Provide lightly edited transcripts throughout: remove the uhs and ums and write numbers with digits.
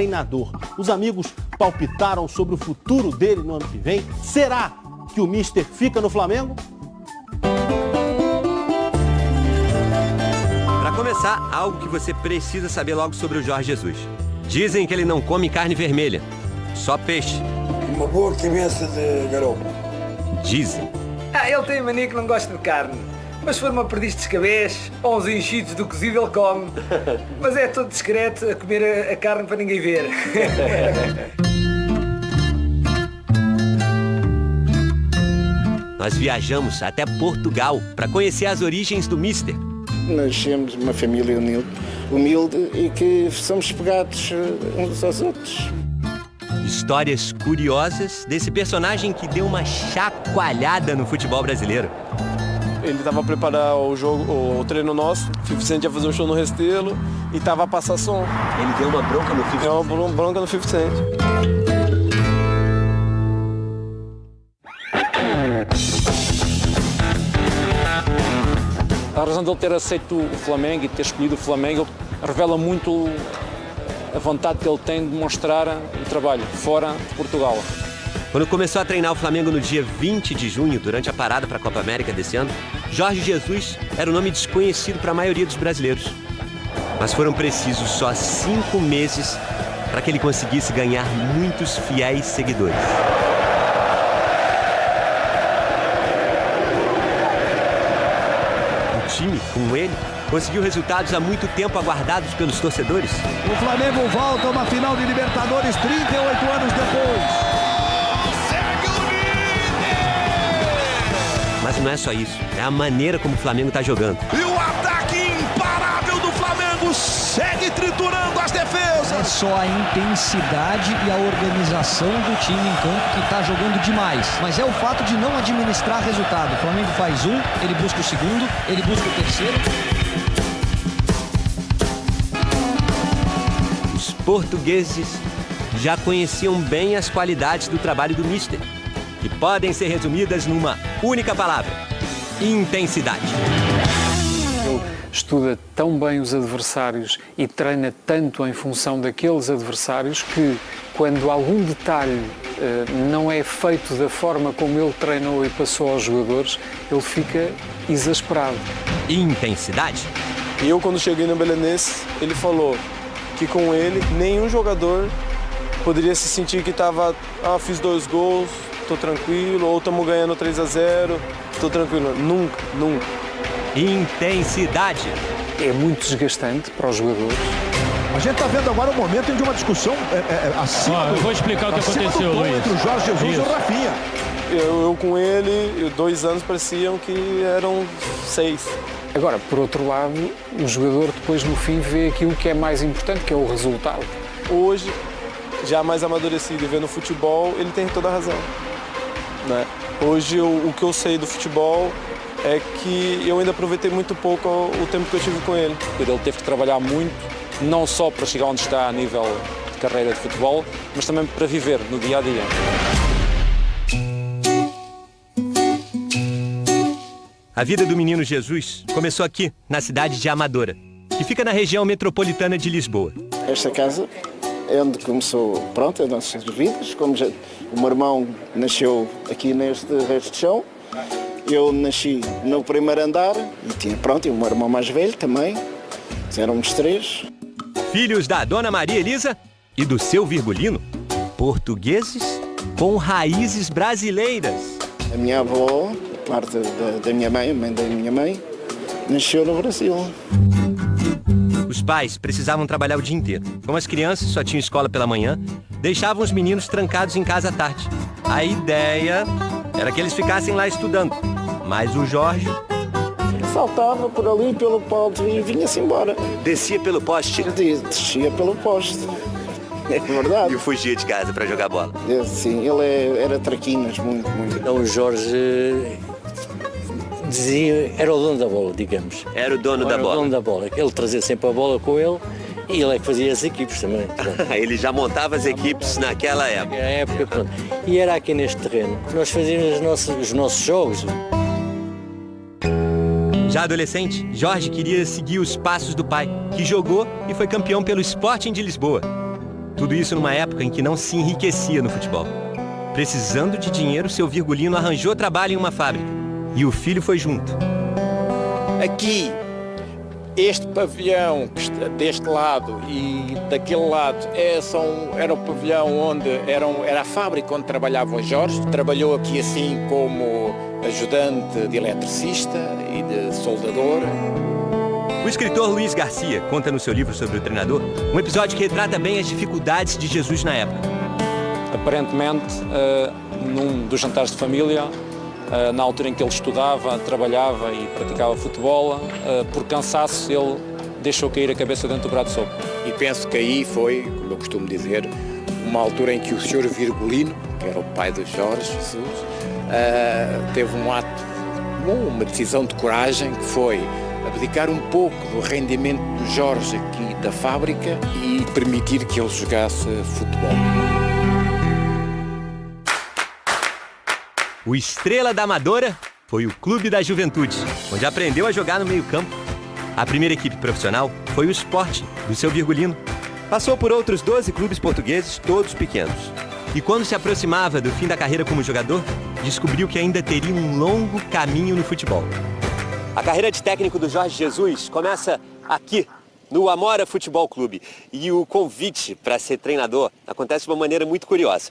treinador. Os amigos palpitaram sobre o futuro dele no ano que vem. Será que o Mister fica no Flamengo? Para começar, algo que você precisa saber logo sobre o Jorge Jesus. Dizem que ele não come carne vermelha, só peixe. Uma boa cabeça de garoto. Dizem. Ele tem mania que não gosta de carne. Mas se for uma perdiz de escabeche ou uns enchidos do cozido, ele come. Mas é todo discreto a comer a carne para ninguém ver. Nós viajamos até Portugal para conhecer as origens do Mister. Nascemos numa família humilde e que somos pegados uns aos outros. Histórias curiosas desse personagem que deu uma chacoalhada no futebol brasileiro. Ele estava a preparar o jogo, o treino nosso, o 50 Cent ia fazer um show no Restelo e estava a passar som. Ele deu uma bronca no 50 Cent. Deu uma bronca no 50 Cent. A razão de ele ter aceito o Flamengo e ter escolhido o Flamengo revela muito a vontade que ele tem de mostrar o trabalho fora de Portugal. Quando começou a treinar o Flamengo no dia 20 de junho, durante a parada para a Copa América desse ano, Jorge Jesus era um nome desconhecido para a maioria dos brasileiros. Mas foram precisos só 5 meses para que ele conseguisse ganhar muitos fiéis seguidores. O time, com ele, conseguiu resultados há muito tempo aguardados pelos torcedores. O Flamengo volta a uma final de Libertadores 38 anos depois. Mas não é só isso, é a maneira como o Flamengo está jogando. E o ataque imparável do Flamengo segue triturando as defesas. É só a intensidade e a organização do time em campo que está jogando demais. Mas é o fato de não administrar resultado. O Flamengo faz um, ele busca o segundo, ele busca o terceiro. Os portugueses já conheciam bem as qualidades do trabalho do Mister, que podem ser resumidas numa única palavra: intensidade. Ele estuda tão bem os adversários e treina tanto em função daqueles adversários que, quando algum detalhe não é feito da forma como ele treinou e passou aos jogadores, ele fica exasperado. Intensidade. E eu, quando cheguei no Belenenses, ele falou que com ele nenhum jogador poderia se sentir que estava, fiz 2 gols, tô tranquilo, ou estamos ganhando 3-0, tô tranquilo. Nunca, nunca. Intensidade. É muito desgastante para os jogadores. A gente está vendo agora um momento de uma discussão acima eu vou explicar o que aconteceu, Luiz. Entre o Jorge Jesus e o Rafinha. Eu com ele, 2 anos pareciam que eram 6. Agora, por outro lado, o jogador depois no fim vê aquilo que é mais importante, que é o resultado. Hoje, já mais amadurecido e vendo futebol, ele tem toda a razão. Né? Hoje, o que eu sei do futebol é que eu ainda aproveitei muito pouco o tempo que eu tive com ele. Ele teve que trabalhar muito, não só para chegar onde está a nível de carreira de futebol, mas também para viver no dia-a-dia. A vida do menino Jesus começou aqui, na cidade de Amadora, que fica na região metropolitana de Lisboa. Esta casa é onde começou, as nossas vidas. Como o meu irmão nasceu aqui neste resto de chão, eu nasci no primeiro andar e o meu irmão mais velho também, éramos 3. Filhos da Dona Maria Elisa e do seu Virgulino, portugueses com raízes brasileiras. A minha avó, parte da minha mãe, a mãe da minha mãe, nasceu no Brasil. Os pais precisavam trabalhar o dia inteiro. Como as crianças só tinham escola pela manhã, deixavam os meninos trancados em casa à tarde. A ideia era que eles ficassem lá estudando. Mas o Jorge saltava por ali pelo poste e vinha-se embora. descia pelo poste. Descia pelo poste. É verdade. E fugia de casa para jogar bola. Sim, ele era traquinas, muito. Então o Jorge dizia, era o dono da bola, digamos. Era o dono da bola. O dono da bola. Ele trazia sempre a bola com ele e ele é que fazia as equipes também. Ele já montava as equipes naquela época. Na época, pronto. E era aqui neste terreno. Nós fazíamos os nossos jogos. Já adolescente, Jorge queria seguir os passos do pai, que jogou e foi campeão pelo Sporting de Lisboa. Tudo isso numa época em que não se enriquecia no futebol. Precisando de dinheiro, seu Virgulino arranjou trabalho em uma fábrica. E o filho foi junto. Aqui, este pavilhão que está deste lado e daquele lado era o pavilhão onde era a fábrica onde trabalhava o Jorge. Trabalhou aqui assim como ajudante de eletricista e de soldador. O escritor Luiz Garcia conta no seu livro sobre o treinador um episódio que retrata bem as dificuldades de Jesus na época. Aparentemente, num dos jantares de família, na altura em que ele estudava, trabalhava e praticava futebol, por cansaço ele deixou cair a cabeça dentro do prato de sopa. E penso que aí foi, como eu costumo dizer, uma altura em que o Sr. Virgulino, que era o pai de Jorge Jesus, teve um ato, uma decisão de coragem, que foi abdicar um pouco do rendimento do Jorge aqui da fábrica e permitir que ele jogasse futebol. O estrela da Amadora foi o Clube da Juventude, onde aprendeu a jogar no meio-campo. A primeira equipe profissional foi o Sport, do seu Virgulino. Passou por outros 12 clubes portugueses, todos pequenos. E quando se aproximava do fim da carreira como jogador, descobriu que ainda teria um longo caminho no futebol. A carreira de técnico do Jorge Jesus começa aqui, no Amora Futebol Clube. E o convite para ser treinador acontece de uma maneira muito curiosa.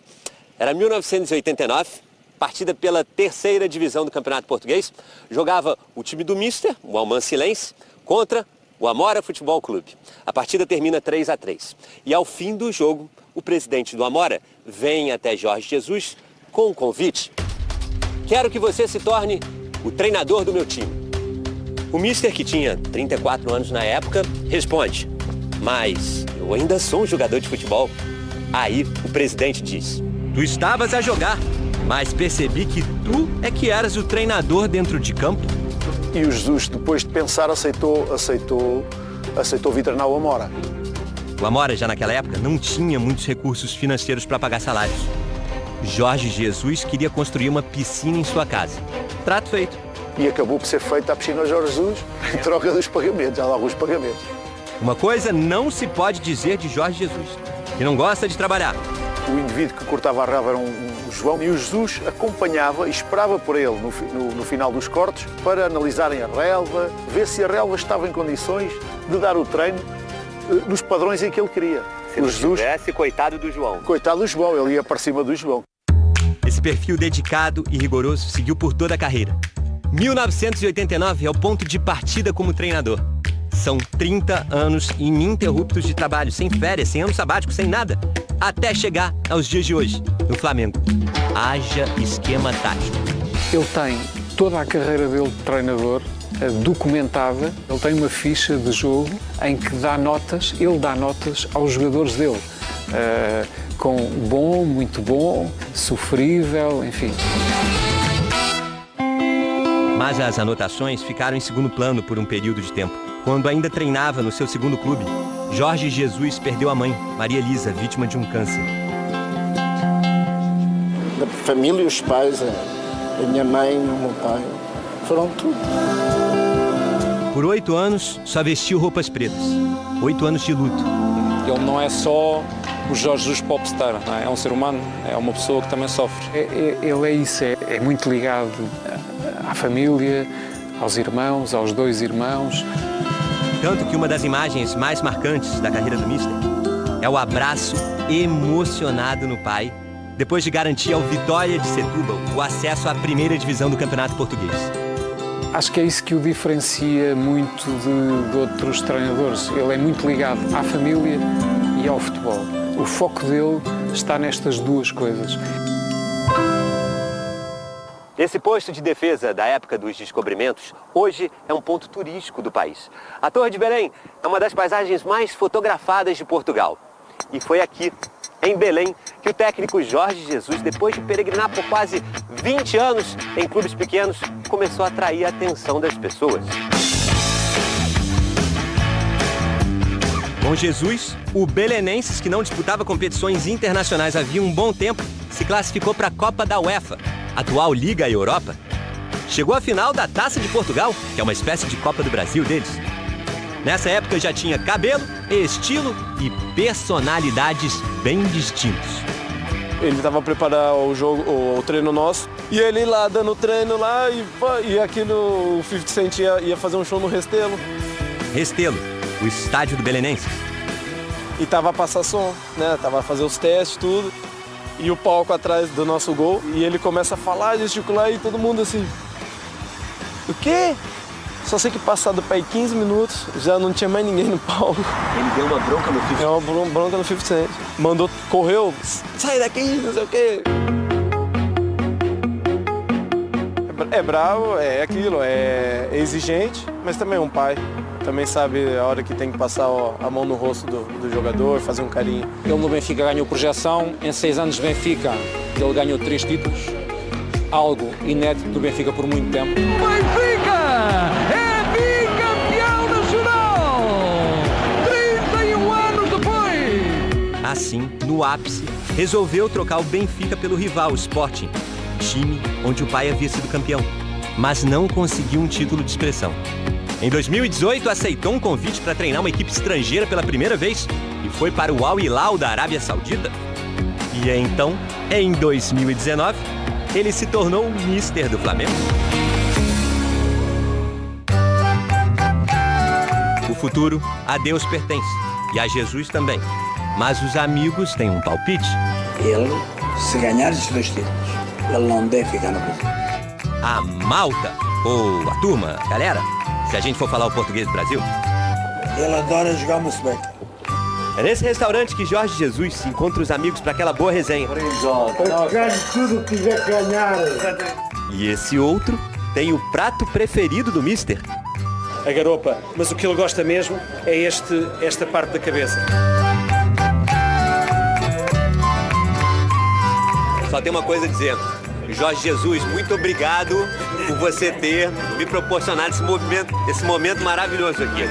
Era 1989, partida pela 3ª divisão do Campeonato Português. Jogava o time do Mister, o Almansilense, contra o Amora Futebol Clube. A partida termina 3-3. E ao fim do jogo, o presidente do Amora vem até Jorge Jesus com um convite. Quero que você se torne o treinador do meu time. O Mister, que tinha 34 anos na época, responde: mas eu ainda sou um jogador de futebol. Aí o presidente diz: tu estavas a jogar, mas percebi que tu é que eras o treinador dentro de campo. E o Jesus, depois de pensar, aceitou vir treinar o Amora. O Amora, já naquela época, não tinha muitos recursos financeiros para pagar salários. Jorge Jesus queria construir uma piscina em sua casa. Trato feito. E acabou por ser feita a piscina ao Jorge Jesus em troca dos pagamentos, há alguns pagamentos. Uma coisa não se pode dizer de Jorge Jesus, que não gosta de trabalhar. O indivíduo que cortava a relva era um João, e o Jesus acompanhava e esperava por ele no final dos cortes para analisarem a relva, ver se a relva estava em condições de dar o treino nos padrões em que ele queria. Se não tivesse, coitado do João. Coitado do João, ele ia para cima do João. Esse perfil dedicado e rigoroso seguiu por toda a carreira. 1989 é o ponto de partida como treinador. São 30 anos ininterruptos de trabalho, sem férias, sem ano sabático, sem nada, até chegar aos dias de hoje, no Flamengo. Haja esquema tático. Ele tem toda a carreira dele de treinador documentada. Ele tem uma ficha de jogo em que ele dá notas aos jogadores dele. Com bom, muito bom, sofrível, enfim. Mas as anotações ficaram em segundo plano por um período de tempo. Quando ainda treinava no seu segundo clube, Jorge Jesus perdeu a mãe, Maria Elisa, vítima de um câncer. A família, os pais, a minha mãe, o meu pai, foram tudo. Por 8 anos, só vestiu roupas pretas. 8 anos de luto. Ele não é só o Jorge Jesus popstar, não é? É um ser humano, é uma pessoa que também sofre. Ele é isso, é muito ligado à família, aos irmãos, aos 2 irmãos. Tanto que uma das imagens mais marcantes da carreira do Mister é o abraço emocionado no pai, depois de garantir ao Vitória de Setúbal o acesso à 1ª divisão do Campeonato Português. Acho que é isso que o diferencia muito de outros treinadores. Ele é muito ligado à família e ao futebol. O foco dele está nestas 2 coisas. Esse posto de defesa da época dos descobrimentos, hoje é um ponto turístico do país. A Torre de Belém é uma das paisagens mais fotografadas de Portugal. E foi aqui, em Belém, que o técnico Jorge Jesus, depois de peregrinar por quase 20 anos em clubes pequenos, começou a atrair a atenção das pessoas. Com Jesus, o belenenses, que não disputava competições internacionais havia um bom tempo, se classificou para a Copa da UEFA, atual Liga Europa. Chegou à final da Taça de Portugal, que é uma espécie de Copa do Brasil deles. Nessa época já tinha cabelo, estilo e personalidades bem distintos. Ele estava preparando o jogo, o treino nosso, e ele lá dando treino lá, e aquilo, o 50 Cent ia fazer um show no Restelo. Restelo, o estádio do Belenenses. E tava a passar som, né? Tava a fazer os testes, tudo. E o palco atrás do nosso gol. E ele começa a falar, gesticular, e todo mundo assim... O quê? Só sei que passado para aí 15 minutos, já não tinha mais ninguém no palco. Ele deu uma bronca no 50 Cent? Deu uma bronca no 50 Cent. Mandou, correu, sai daqui, não sei o quê. É bravo, é aquilo, é exigente, mas também é um pai. Também sabe a hora que tem que passar a mão no rosto do jogador, fazer um carinho. Ele no Benfica ganhou projeção, em 6 anos de Benfica ele ganhou 3 títulos, algo inédito do Benfica por muito tempo. Benfica é bicampeão nacional, 31 anos depois. Assim, no ápice, resolveu trocar o Benfica pelo rival, o Sporting, time onde o pai havia sido campeão, mas não conseguiu um título de expressão. Em 2018, aceitou um convite para treinar uma equipe estrangeira pela primeira vez e foi para o Al Hilal da Arábia Saudita. E então, em 2019, ele se tornou o Mister do Flamengo. O futuro a Deus pertence e a Jesus também. Mas os amigos têm um palpite. Ele, se ganhar esses 2 títulos, ele não deve ficar no Brasil. A malta, ou a turma, galera, se a gente for falar o português do Brasil. Ele adora jogar uma subeca. É nesse restaurante que Jorge Jesus encontra os amigos para aquela boa resenha. Ganhe tudo que quiser ganhar. E esse outro tem o prato preferido do Mister. A garopa, mas o que ele gosta mesmo é esta parte da cabeça. Só tem uma coisa a dizer. Jorge Jesus, muito obrigado por você ter me proporcionado esse momento maravilhoso aqui.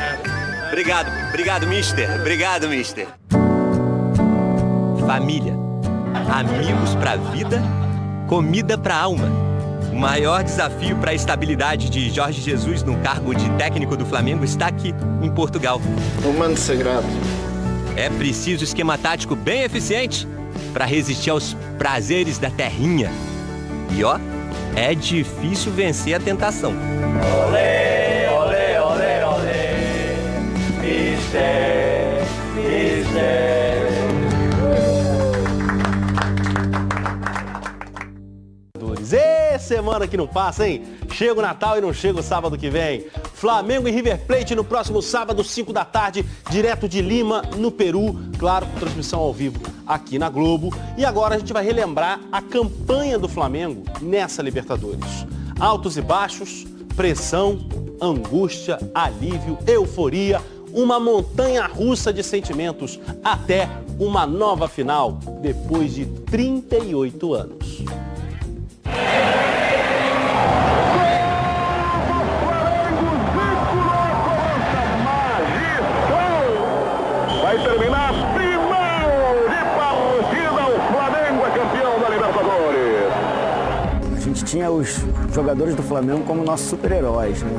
Obrigado, Mister. Obrigado, Mister. Família, amigos pra vida, comida pra alma. O maior desafio para a estabilidade de Jorge Jesus no cargo de técnico do Flamengo está aqui, em Portugal. O manto sagrado. É preciso esquema tático bem eficiente para resistir aos prazeres da terrinha. E ó, é difícil vencer a tentação. Olé, olé, olé, olé, Mister, Mister. Semana que não passa, hein? Chega o Natal e não chega o sábado que vem. Flamengo e River Plate no próximo sábado, 5 da tarde, direto de Lima, no Peru. Claro, transmissão ao vivo aqui na Globo. E agora a gente vai relembrar a campanha do Flamengo nessa Libertadores. Altos e baixos, pressão, angústia, alívio, euforia, uma montanha-russa de sentimentos até uma nova final, depois de 38 anos. Vai terminar final de partida, o Flamengo é campeão da Libertadores. A gente tinha os jogadores do Flamengo como nossos super-heróis, né?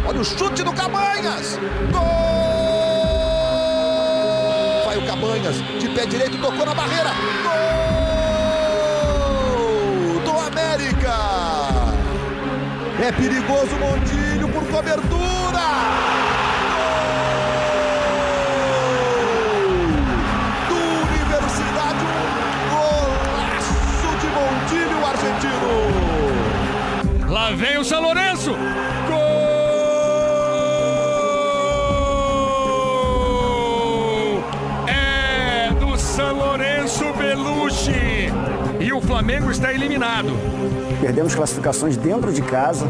Olha o chute do Cabanhas! Gol! Vai o Cabanhas, de pé direito, tocou na barreira. Gol do América! É perigoso o Montilho por cobertura! Lá vem o São Lourenço! Gol! É do São Lourenço Belushi! E o Flamengo está eliminado. Perdemos classificações dentro de casa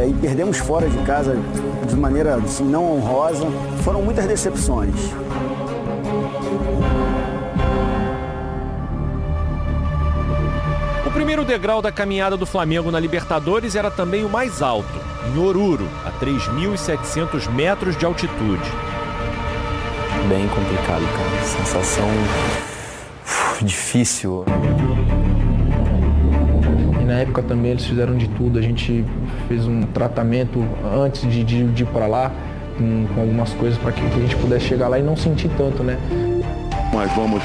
e perdemos fora de casa de maneira assim, não honrosa. Foram muitas decepções. O primeiro degrau da caminhada do Flamengo na Libertadores era também o mais alto, em Oruro, a 3.700 metros de altitude. Bem complicado, cara. Sensação difícil. E na época também eles fizeram de tudo. A gente fez um tratamento antes de ir para lá. com algumas coisas para que a gente pudesse chegar lá e não sentir tanto, né? Mas vamos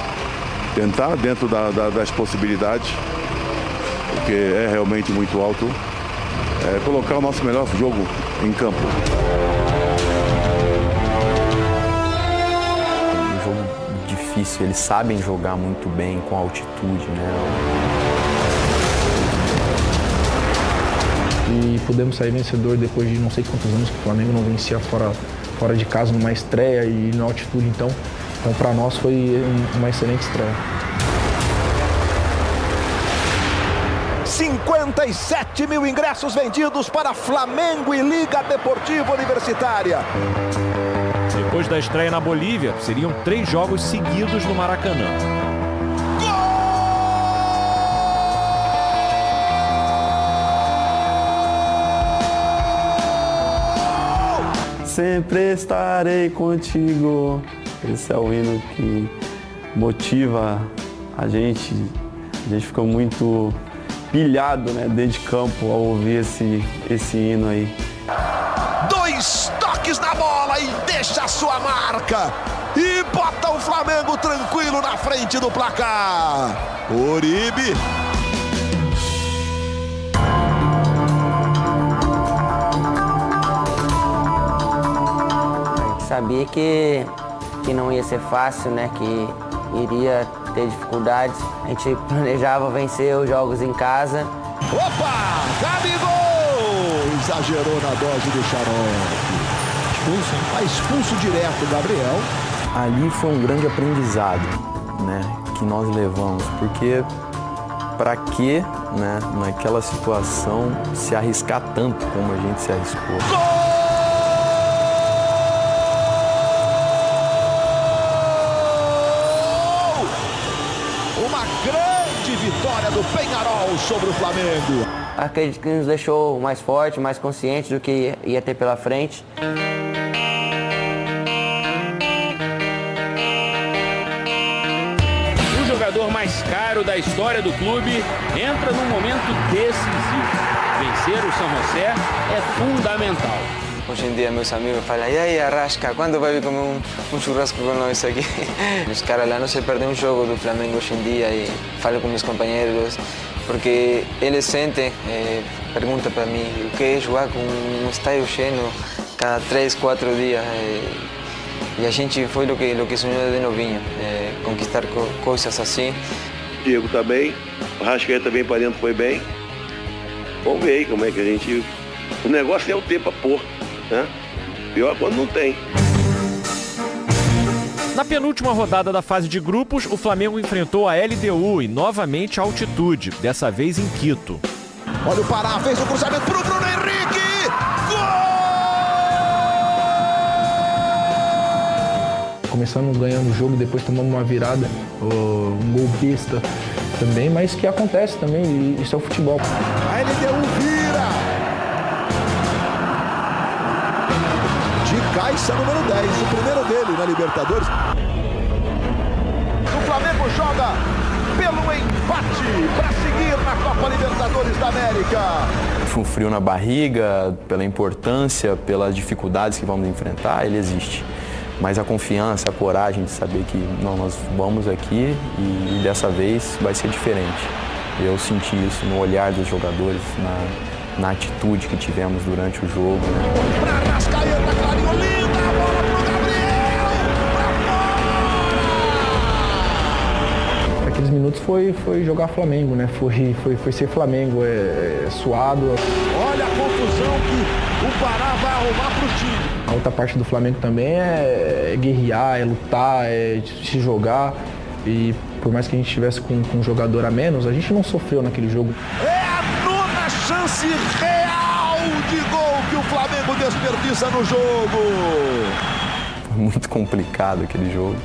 tentar dentro das possibilidades, porque é realmente muito alto, colocar o nosso melhor jogo em campo. Um jogo difícil, eles sabem jogar muito bem com altitude, né? E pudemos sair vencedor depois de não sei quantos anos que o Flamengo não vencia fora de casa numa estreia e na altitude, então para nós foi uma excelente estreia. 57 mil ingressos vendidos para Flamengo e Liga Deportiva Universitária. Depois da estreia na Bolívia, seriam 3 jogos seguidos no Maracanã. Sempre estarei contigo. Esse é o hino que motiva a gente. A gente fica muito pilhado, né, dentro de campo ao ouvir esse hino aí. 2 toques na bola e deixa a sua marca. E bota o Flamengo tranquilo na frente do placar. Uribe. Sabia que não ia ser fácil, né? Que iria ter dificuldades. A gente planejava vencer os jogos em casa. Opa! Gabigol! Exagerou na dose do xarope. Expulso, hein? Tá expulso direto o Gabriel. Ali foi um grande aprendizado, né? Que nós levamos, porque para que, né? Naquela situação se arriscar tanto como a gente se arriscou. Gol! Vitória do Peñarol sobre o Flamengo. Acredito que nos deixou mais forte, mais consciente do que ia ter pela frente. O jogador mais caro da história do clube entra num momento decisivo. Vencer o São José é fundamental. Hoje em dia meus amigos falam, e aí Arrasca, quando vai vir comer um churrasco com nós aqui? Os caras lá não se perdem um jogo do Flamengo hoje em dia e falo com meus companheiros, porque eles sentem, perguntam para mim, o que é jogar com um estádio cheio cada 3, 4 dias? E a gente foi o que sonhou de novinho, conquistar coisas assim. Diego tá bem, o Arrascaeta também para dentro foi bem. Vamos ver aí como é que a gente... O negócio é o tempo a pôr. Pior quando não tem. Na penúltima rodada da fase de grupos, o Flamengo enfrentou a LDU e novamente a altitude, dessa vez em Quito. Olha o Pará, fez o cruzamento pro Bruno Henrique! Gol! Começamos ganhando o jogo, depois tomamos uma virada, um gol besta também, mas que acontece também, isso é o futebol. A LDU vira! Caixa número 10, o primeiro dele na Libertadores. O Flamengo joga pelo empate para seguir na Copa Libertadores da América. Um frio na barriga, pela importância, pelas dificuldades que vamos enfrentar, ele existe. Mas a confiança, a coragem de saber que nós vamos aqui e dessa vez vai ser diferente. Eu senti isso no olhar dos jogadores, na atitude que tivemos durante o jogo. Pra Arrascaeta, Clarinho, linda a bola pro Gabriel! Pra fora! Aqueles minutos foi jogar Flamengo, né? Foi ser Flamengo, suado. Olha a confusão que o Pará vai arrumar pro time. A outra parte do Flamengo também é guerrear, é lutar, é se jogar. E por mais que a gente estivesse com um jogador a menos, a gente não sofreu naquele jogo. Chance real de gol que o Flamengo desperdiça no jogo. Foi muito complicado aquele jogo,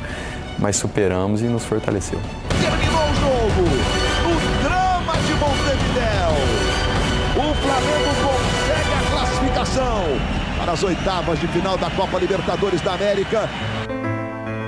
mas superamos e nos fortaleceu. Terminou o jogo no drama de Montevidéu. O Flamengo consegue a classificação para as oitavas de final da Copa Libertadores da América.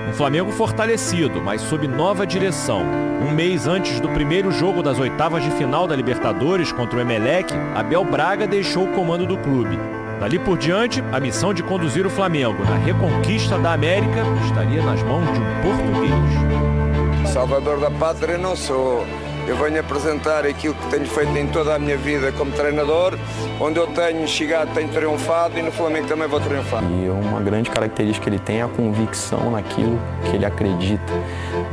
Um Flamengo fortalecido, mas sob nova direção. Um mês antes do primeiro jogo das oitavas de final da Libertadores contra o Emelec, Abel Braga deixou o comando do clube. Dali por diante, a missão de conduzir o Flamengo na reconquista da América estaria nas mãos de um português. Salvador da pátria não sou. Eu venho apresentar aquilo que tenho feito em toda a minha vida como treinador, onde eu tenho chegado, tenho triunfado e no Flamengo também vou triunfar. E uma grande característica que ele tem é a convicção naquilo que ele acredita,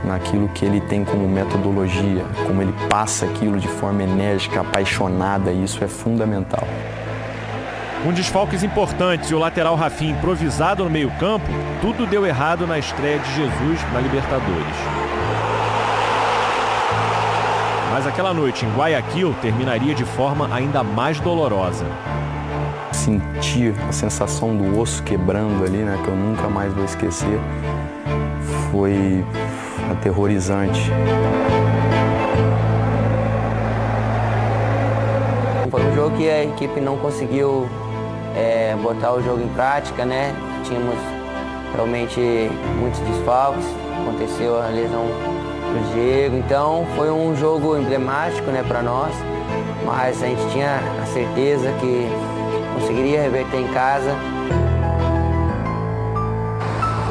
naquilo que ele tem como metodologia, como ele passa aquilo de forma enérgica, apaixonada, e isso é fundamental. Com desfalques importantes e o lateral Rafinha improvisado no meio-campo, tudo deu errado na estreia de Jesus na Libertadores. Mas aquela noite em Guayaquil terminaria de forma ainda mais dolorosa. Sentir a sensação do osso quebrando ali, né, que eu nunca mais vou esquecer, foi aterrorizante. Foi um jogo que a equipe não conseguiu botar o jogo em prática, né? Tínhamos realmente muitos desfalques, aconteceu a lesão do Diego, então foi um jogo emblemático, né, para nós, mas a gente tinha a certeza que conseguiria reverter em casa.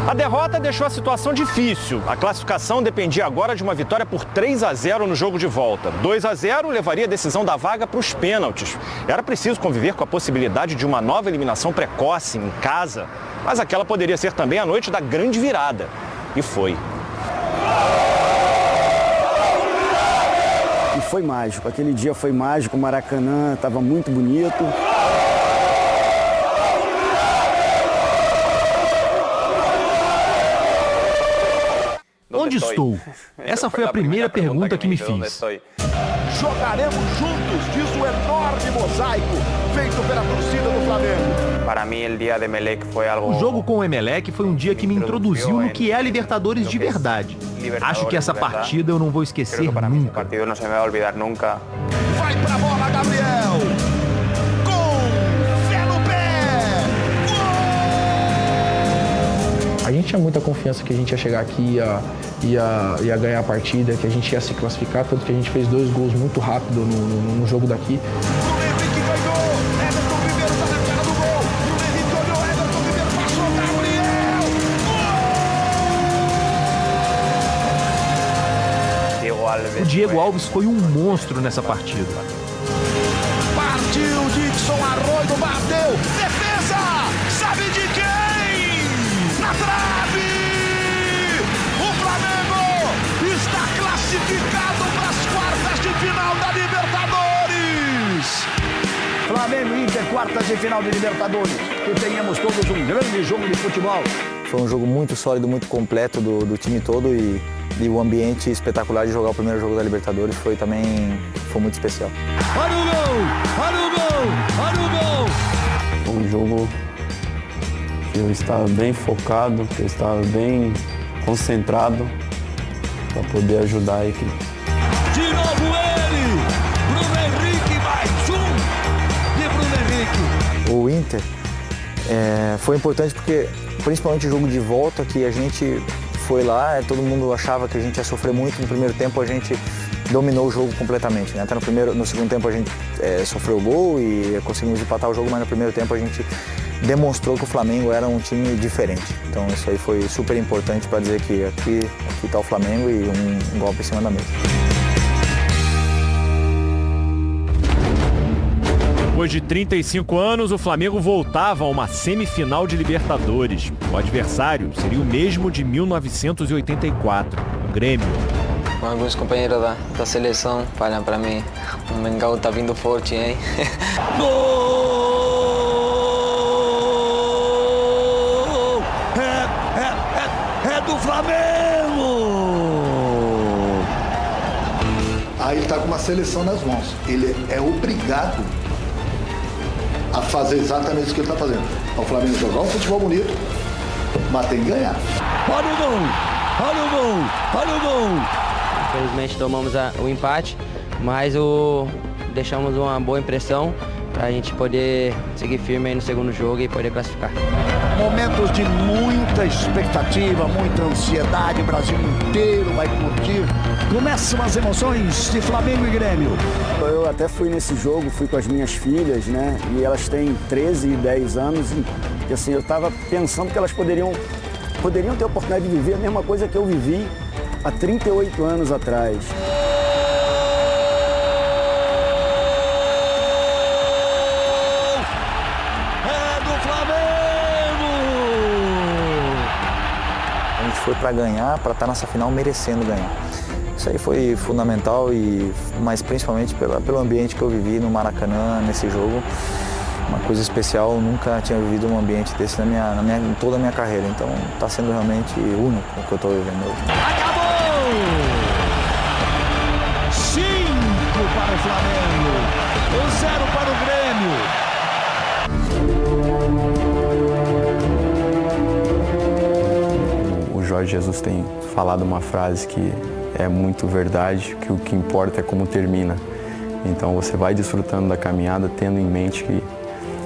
A derrota deixou a situação difícil. A classificação dependia agora de uma vitória por 3-0 no jogo de volta. 2-0 levaria a decisão da vaga para os pênaltis. Era preciso conviver com a possibilidade de uma nova eliminação precoce em casa, mas aquela poderia ser também a noite da grande virada. E foi. E foi mágico. Aquele dia foi mágico, o Maracanã estava muito bonito. Onde estou? Essa foi a primeira pergunta que me fiz. Jogaremos juntos, diz o enorme mosaico feito pela torcida do Flamengo. Para mim, o dia de Emelec foi algo... O jogo com o Emelec foi um dia que me introduziu no que é a Libertadores de verdade. Acho que essa partida eu não vou esquecer nunca. partido não se me vai olvidar nunca. Vai pra bola, Gabriel! Com fé no pé! A gente tinha muita confiança que a gente ia chegar aqui e ia ganhar a partida, que a gente ia se classificar, tanto que a gente fez 2 gols muito rápido no jogo daqui. O Diego Alves foi um monstro nessa partida. Partiu, Dixon, Arroio, bateu, defesa, sabe de quem? Na trave! O Flamengo está classificado para as quartas de final da Libertadores! Flamengo e Inter, quartas de final de Libertadores. Que tenhamos todos um grande jogo de futebol. Foi um jogo muito sólido, muito completo do time todo e o ambiente espetacular de jogar o primeiro jogo da Libertadores foi muito especial. Olha o gol! Olha o gol! Olha o gol! Foi um jogo que eu estava bem focado, que eu estava bem concentrado para poder ajudar a equipe. De novo ele! Bruno Henrique, mais um de Bruno Henrique. O Inter foi importante porque, principalmente o jogo de volta, que a gente foi lá, todo mundo achava que a gente ia sofrer muito. No primeiro tempo a gente dominou o jogo completamente, né? Até no segundo tempo a gente sofreu o gol e conseguimos empatar o jogo, mas no primeiro tempo a gente demonstrou que o Flamengo era um time diferente. Então isso aí foi super importante para dizer que aqui está o Flamengo e um golpe em cima da mesa. Depois de 35 anos, o Flamengo voltava a uma semifinal de Libertadores. O adversário seria o mesmo de 1984, o Grêmio. Alguns companheiros da seleção falam para mim, o Mengão tá vindo forte, hein? Gol! É do Flamengo! Aí ele está com uma seleção nas mãos. Ele é obrigado a fazer exatamente isso que ele está fazendo. O Flamengo jogar um futebol bonito, mas tem que ganhar. Olha o gol! Olha o gol! Olha o gol! Infelizmente tomamos o empate, mas deixamos uma boa impressão pra gente poder seguir firme aí no segundo jogo e poder classificar. Momentos de muita expectativa, muita ansiedade, o Brasil inteiro vai curtir. Começam as emoções de Flamengo e Grêmio. Eu até fui nesse jogo, fui com as minhas filhas, né? E elas têm 13 e 10 anos. E assim, eu estava pensando que elas poderiam ter a oportunidade de viver a mesma coisa que eu vivi há 38 anos atrás. A gente foi para ganhar, para estar nessa final merecendo ganhar. Isso aí foi fundamental, mas principalmente pelo ambiente que eu vivi no Maracanã, nesse jogo. Uma coisa especial, eu nunca tinha vivido um ambiente desse em toda a minha carreira. Então está sendo realmente único o que eu estou vivendo hoje. Acabou! 5 para o Flamengo, 0 para o Grêmio. O Jorge Jesus tem falado uma frase que é muito verdade, que o que importa é como termina. Então você vai desfrutando da caminhada, tendo em mente que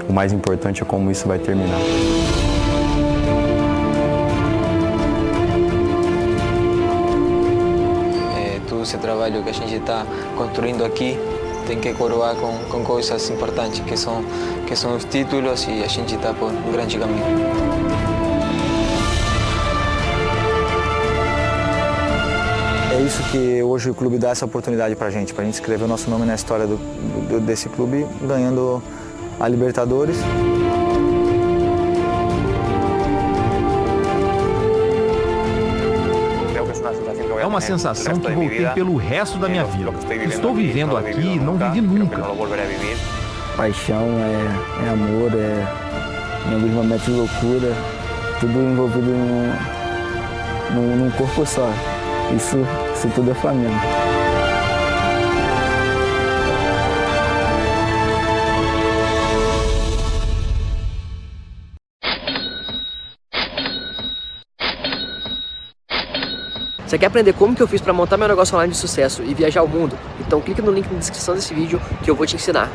o mais importante é como isso vai terminar. Todo esse trabalho que a gente está construindo aqui tem que coroar com coisas importantes, que são os títulos, e a gente está por um grande caminho. É isso que hoje o clube dá essa oportunidade pra gente escrever o nosso nome na história desse clube, ganhando a Libertadores. É uma sensação que voltei pelo resto da minha vida. Estou vivendo aqui e não vivi nunca. Paixão, é amor, em alguns momentos de loucura, tudo envolvido num corpo só. Isso tudo é Flamengo. Você quer aprender como que eu fiz para montar meu negócio online de sucesso e viajar o mundo? Então clica no link na descrição desse vídeo que eu vou te ensinar.